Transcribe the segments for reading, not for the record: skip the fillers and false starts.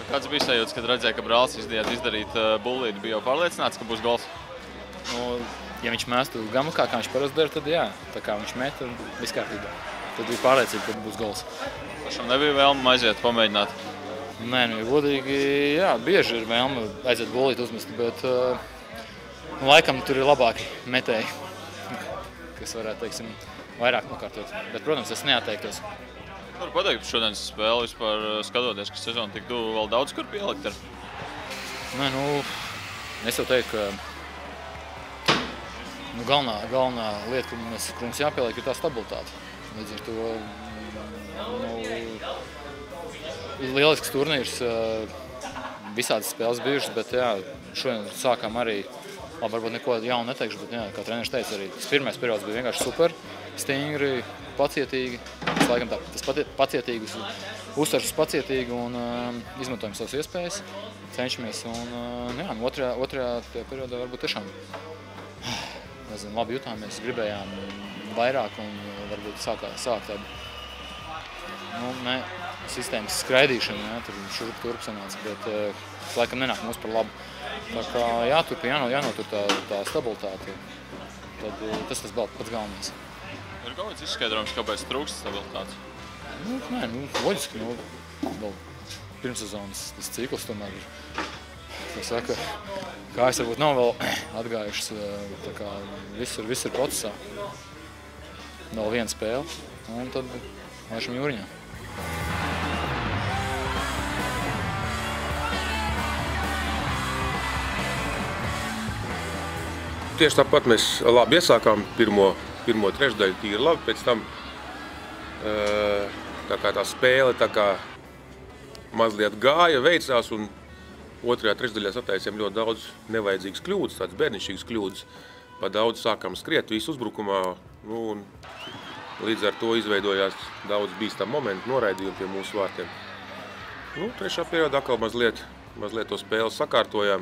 Kāds bija sajūts, kad redzēja, ka brālis izdarīt bullīti, bija jau pārliecināts, ka būs gols? Nu, ja viņš mēstu gamakā, kā viņš parasti dara, tad jā. Tā kā viņš met, tad viss kārtībā. Tad bija pārliecība, ka būs gols. Pašam nebija vēlme aiziet, pamēģināt? Nē, nu, godīgi, jā, bieži ir vēlme aiziet bullīti uzmest, bet laikam tur ir labāki metēji, kas varētu, teiksim, vairāk nokārtot. Bet, protams, es neatteiktos. Varu pateikt par šodienas spēli vispār skatoties, ka sezona tik tuvu vēl daudz kur pielikt ar? Nē, nu, es jau teiktu, ka galvenā lieta, ka mums jāpieliek, ir tā stabilitāte. Līdz ar to lielisks turnīrs, visādas spēles bijušas, bet jā, šodien sākām arī, varbūt neko jaunu neteikšu, bet jā, kā treneris teica, arī tas pirmais periods bija vienkārši super, stingri, pacietīgi. Laikam tas pacietīgus, uzsvars pacietīgi un izmantojam savas iespējas, cenšamies. Un jā, otrajā periodā varbūt tiešām labi jutāmies, gribējām vairāk un varbūt sāk tādu sistēmas skraidīšanu, jā, tur šurp turp sanāca, bet laikam nenāk mums par labu. Tā kā jānotur tā stabilitāte, tad tas pats galvenais. Ir kaut kāds izskaidrojums, kāpēc trūkst stabilitātes? Nē, loģiski, vēl pirmssezonas tas cikls tomēr ir, kā saka, kājas varbūt nav vēl atgājušas, tā kā viss ir procesā. Vēl viena spēle, un tad laišam jūriņā. Tieši tāpat mēs labi iesākām pirmo trešdaļu tīri labi, pēc tam tā spēle mazliet gāja, veicās un otrajā trešdaļā sataisījām ļoti daudz nevajadzīgas kļūdas, tādas bērnišķīgas kļūdas. Pa daudz sākām skriet visu uzbrukumā, un līdz ar to izveidojās daudz bīstam momentu, noraidījumi pie mūsu vārtiem. Trešā periodā atkal mazliet to spēli sakārtojām.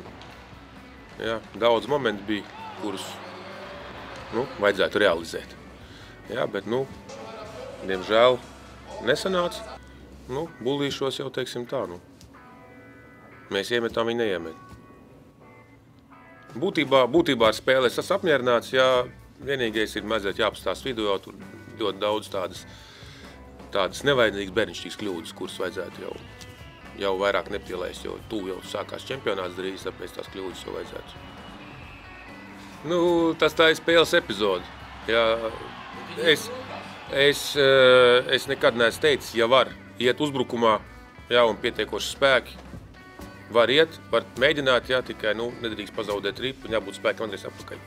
Jā, daudz momentu bija, kurus vajadzētu realizēt. Jā, bet, diemžēl nesanāca. Bullīšos jau, teiksim tā, mēs iemetām, viņi neiemet. Būtībā ar spēli es esmu apmierināts, jā, vienīgais ir mazliet jāapstās video, tur ļoti daudz tādas nevajadzīgas bērnišķīgas kļūdas, kuras vajadzētu jau vairāk nepielaist, jo jau sākās čempionāts drīz, tāpēc tās kļūdas jau vajadzētu. Tā ir spēles epizode. Jā, es nekad neesmu teicis, ja var iet uzbrukumā, jā, un pietiekoši spēki, var iet, var mēģināt, jā, tikai nedrīkst pazaudēt ripu un jābūt spēkam Andrejs atpakaļ.